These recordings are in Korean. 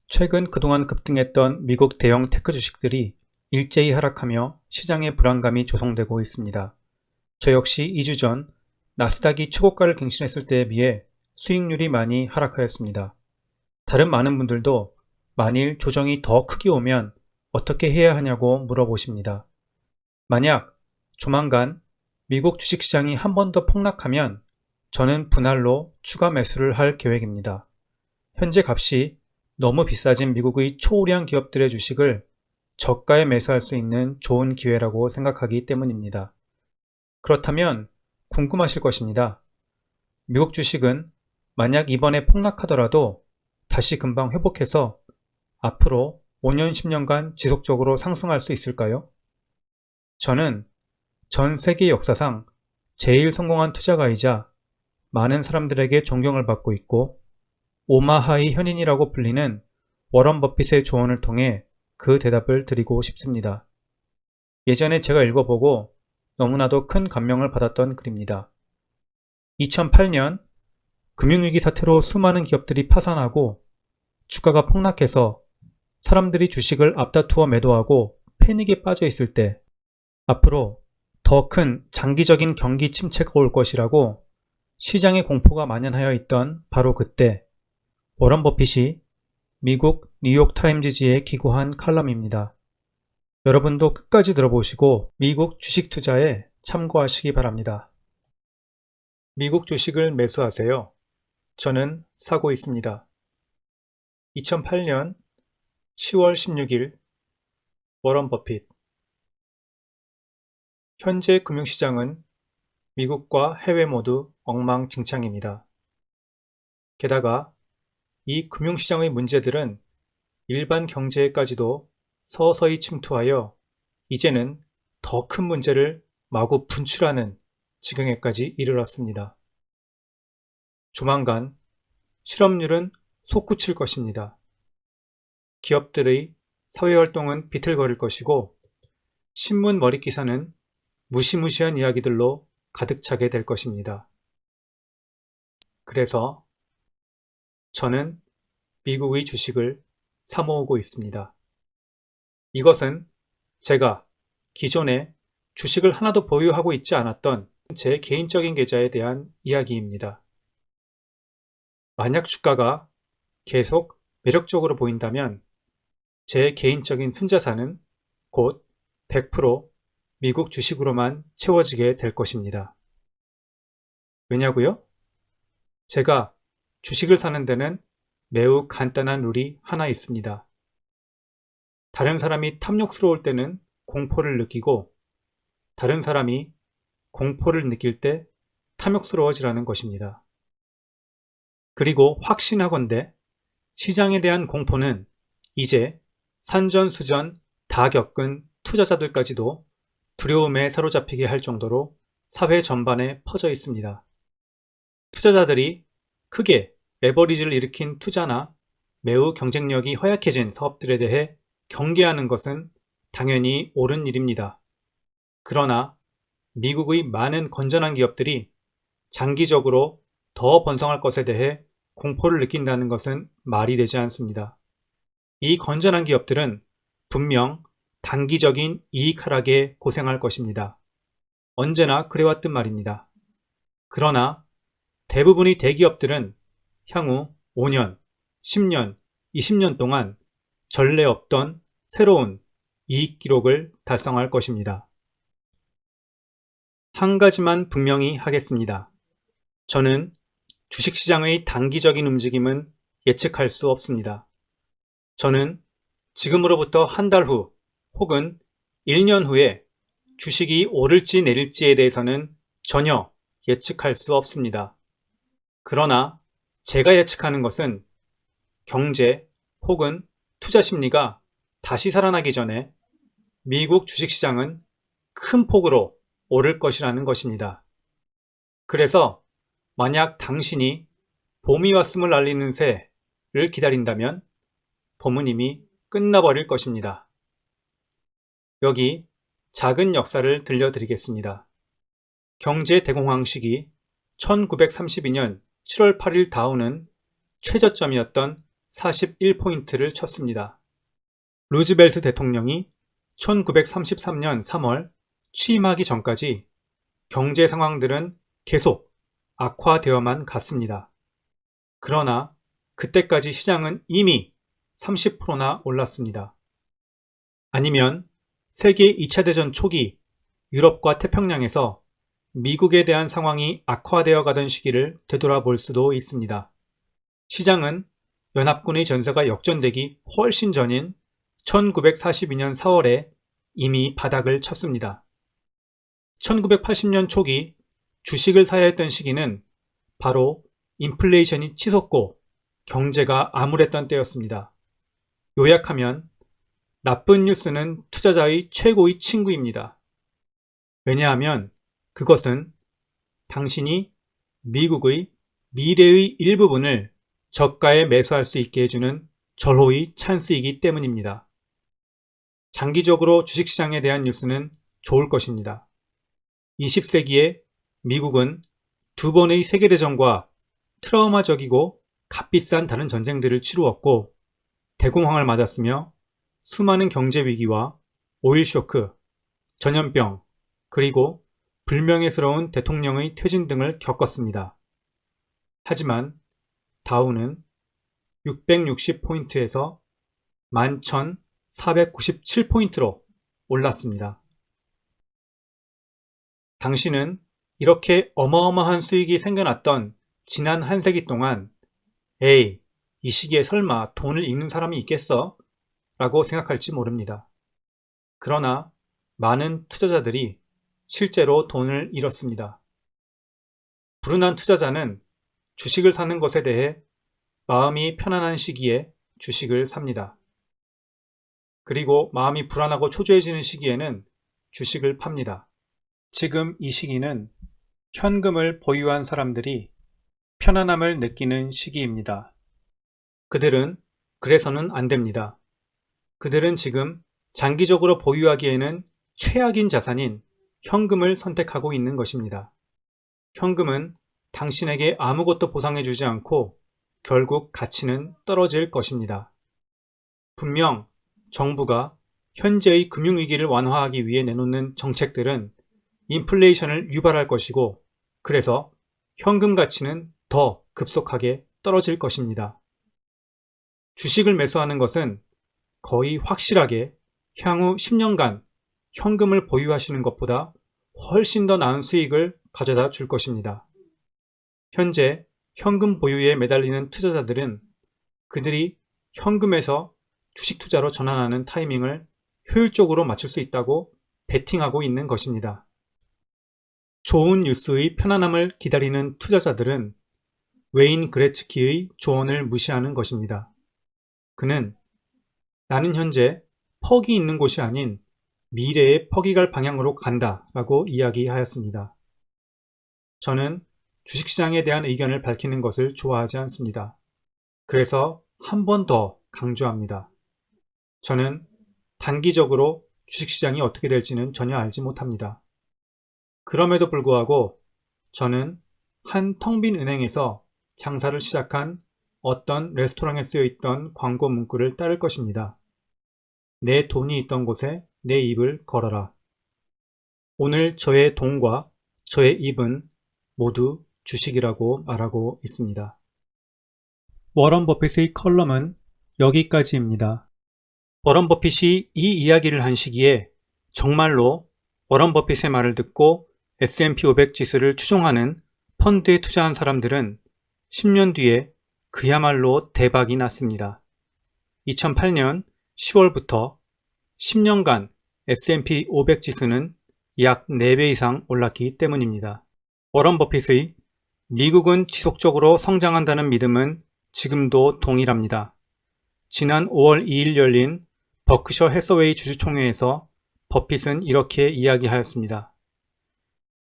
최근 그동안 급등했던 미국 대형 테크 주식들이 일제히 하락하며 시장의 불안감이 조성되고 있습니다. 저 역시 2주 전 나스닥이 최고가를 갱신했을 때에 비해 수익률이 많이 하락하였습니다. 다른 많은 분들도 만일 조정이 더 크게 오면 어떻게 해야 하냐고 물어보십니다. 만약 조만간 미국 주식시장이 한 번 더 폭락하면 저는 분할로 추가 매수를 할 계획입니다. 현재 값이 너무 비싸진 미국의 초우량 기업들의 주식을 저가에 매수할 수 있는 좋은 기회라고 생각하기 때문입니다. 그렇다면 궁금하실 것입니다. 미국 주식은 만약 이번에 폭락하더라도 다시 금방 회복해서 앞으로 5년, 10년간 지속적으로 상승할 수 있을까요? 저는 전 세계 역사상 제일 성공한 투자가이자 많은 사람들에게 존경을 받고 있고 오마하의 현인이라고 불리는 워런 버핏의 조언을 통해 그 대답을 드리고 싶습니다. 예전에 제가 읽어보고 너무나도 큰 감명을 받았던 글입니다. 2008년 금융위기 사태로 수많은 기업들이 파산하고 주가가 폭락해서 사람들이 주식을 앞다투어 매도하고 패닉에 빠져 있을 때 앞으로 더 큰 장기적인 경기 침체가 올 것이라고 시장의 공포가 만연하여 있던 바로 그때 워런 버핏이 미국 뉴욕타임즈지에 기고한 칼럼입니다. 여러분도 끝까지 들어보시고 미국 주식 투자에 참고하시기 바랍니다. 미국 주식을 매수하세요. 저는 사고 있습니다. 2008년 10월 16일 워런 버핏. 현재 금융시장은 미국과 해외 모두 엉망진창입니다. 게다가 이 금융시장의 문제들은 일반 경제에까지도 서서히 침투하여 이제는 더 큰 문제를 마구 분출하는 지경에까지 이르렀습니다. 조만간 실업률은 솟구칠 것입니다. 기업들의 사회활동은 비틀거릴 것이고 신문 머릿기사는 무시무시한 이야기들로 가득 차게 될 것입니다. 그래서 저는 미국의 주식을 사모으고 있습니다. 이것은 제가 기존에 주식을 하나도 보유하고 있지 않았던 제 개인적인 계좌에 대한 이야기입니다. 만약 주가가 계속 매력적으로 보인다면 제 개인적인 순자산은 곧 100% 미국 주식으로만 채워지게 될 것입니다. 왜냐고요? 제가 주식을 사는 데는 매우 간단한 룰이 하나 있습니다. 다른 사람이 탐욕스러울 때는 공포를 느끼고 다른 사람이 공포를 느낄 때 탐욕스러워지라는 것입니다. 그리고 확신하건대 시장에 대한 공포는 이제 산전수전 다 겪은 투자자들까지도 두려움에 사로잡히게 할 정도로 사회 전반에 퍼져 있습니다. 투자자들이 크게 레버리지를 일으킨 투자나 매우 경쟁력이 허약해진 사업들에 대해 경계하는 것은 당연히 옳은 일입니다. 그러나 미국의 많은 건전한 기업들이 장기적으로 더 번성할 것에 대해 공포를 느낀다는 것은 말이 되지 않습니다. 이 건전한 기업들은 분명 단기적인 이익 하락에 고생할 것입니다. 언제나 그래왔던 말입니다. 그러나 대부분의 대기업들은 향후 5년, 10년, 20년 동안 전례 없던 새로운 이익 기록을 달성할 것입니다. 한 가지만 분명히 하겠습니다. 저는 주식시장의 단기적인 움직임은 예측할 수 없습니다. 저는 지금으로부터 한 달 후 혹은 1년 후에 주식이 오를지 내릴지에 대해서는 전혀 예측할 수 없습니다. 그러나 제가 예측하는 것은 경제 혹은 투자 심리가 다시 살아나기 전에 미국 주식시장은 큰 폭으로 오를 것이라는 것입니다. 그래서 만약 당신이 봄이 왔음을 알리는 새를 기다린다면 봄은 이미 끝나버릴 것입니다. 여기 작은 역사를 들려드리겠습니다. 경제 대공황 시기 1932년 7월 8일 다우는 최저점이었던 41포인트를 쳤습니다. 루즈벨트 대통령이 1933년 3월 취임하기 전까지 경제 상황들은 계속 악화되어만 갔습니다. 그러나 그때까지 시장은 이미 30%나 올랐습니다. 아니면 세계 2차 대전 초기 유럽과 태평양에서 미국에 대한 상황이 악화되어 가던 시기를 되돌아볼 수도 있습니다. 시장은 연합군의 전세가 역전되기 훨씬 전인 1942년 4월에 이미 바닥을 쳤습니다. 1980년 초기 주식을 사야 했던 시기는 바로 인플레이션이 치솟고 경제가 암울했던 때였습니다. 요약하면 나쁜 뉴스는 투자자의 최고의 친구입니다. 왜냐하면 그것은 당신이 미국의 미래의 일부분을 저가에 매수할 수 있게 해주는 절호의 찬스이기 때문입니다. 장기적으로 주식시장에 대한 뉴스는 좋을 것입니다. 20세기에 미국은 두 번의 세계대전과 트라우마적이고 값비싼 다른 전쟁들을 치루었고 대공황을 맞았으며 수많은 경제 위기와 오일 쇼크, 전염병, 그리고 불명예스러운 대통령의 퇴진 등을 겪었습니다. 하지만 다우는 660포인트에서 11,497포인트로 올랐습니다. 당신은 이렇게 어마어마한 수익이 생겨났던 지난 한 세기 동안 에이, 이 시기에 설마 돈을 잃는 사람이 있겠어? 라고 생각할지 모릅니다. 그러나 많은 투자자들이 실제로 돈을 잃었습니다. 불운한 투자자는 주식을 사는 것에 대해 마음이 편안한 시기에 주식을 삽니다. 그리고 마음이 불안하고 초조해지는 시기에는 주식을 팝니다. 지금 이 시기는 현금을 보유한 사람들이 편안함을 느끼는 시기입니다. 그들은 그래서는 안 됩니다. 그들은 지금 장기적으로 보유하기에는 최악인 자산인 현금을 선택하고 있는 것입니다. 현금은 당신에게 아무것도 보상해주지 않고 결국 가치는 떨어질 것입니다. 분명 정부가 현재의 금융위기를 완화하기 위해 내놓는 정책들은 인플레이션을 유발할 것이고 그래서 현금 가치는 더 급속하게 떨어질 것입니다. 주식을 매수하는 것은 거의 확실하게 향후 10년간 현금을 보유하시는 것보다 훨씬 더 나은 수익을 가져다 줄 것입니다. 현재 현금 보유에 매달리는 투자자들은 그들이 현금에서 주식 투자로 전환하는 타이밍을 효율적으로 맞출 수 있다고 베팅하고 있는 것입니다. 좋은 뉴스의 편안함을 기다리는 투자자들은 웨인 그레츠키의 조언을 무시하는 것입니다. 그는 나는 현재 퍽이 있는 곳이 아닌 미래의 퍽이 갈 방향으로 간다 라고 이야기하였습니다. 저는 주식시장에 대한 의견을 밝히는 것을 좋아하지 않습니다. 그래서 한 번 더 강조합니다. 저는 단기적으로 주식시장이 어떻게 될지는 전혀 알지 못합니다. 그럼에도 불구하고 저는 한 텅 빈 은행에서 장사를 시작한 어떤 레스토랑에 쓰여 있던 광고 문구를 따를 것입니다. 내 돈이 있던 곳에 내 입을 걸어라. 오늘 저의 돈과 저의 입은 모두 주식이라고 말하고 있습니다. 워런 버핏의 컬럼은 여기까지입니다. 워런 버핏이 이 이야기를 한 시기에 정말로 워런 버핏의 말을 듣고 S&P 500 지수를 추종하는 펀드에 투자한 사람들은 10년 뒤에 그야말로 대박이 났습니다. 2008년 10월부터 10년간 S&P 500 지수는 약 4배 이상 올랐기 때문입니다. 워런 버핏의 미국은 지속적으로 성장한다는 믿음은 지금도 동일합니다. 지난 5월 2일 열린 버크셔 해서웨이 주주총회에서 버핏은 이렇게 이야기하였습니다.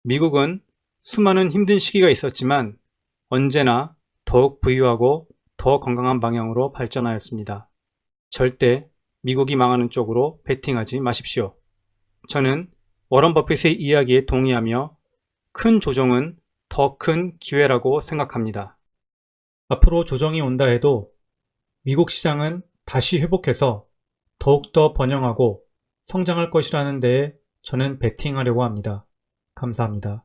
미국은 수많은 힘든 시기가 있었지만 언제나 더욱 부유하고 더 건강한 방향으로 발전하였습니다. 절대 미국이 망하는 쪽으로 베팅하지 마십시오. 저는 워런 버핏의 이야기에 동의하며 큰 조정은 더 큰 기회라고 생각합니다. 앞으로 조정이 온다 해도 미국 시장은 다시 회복해서 더욱더 번영하고 성장할 것이라는 데에 저는 베팅하려고 합니다. 감사합니다.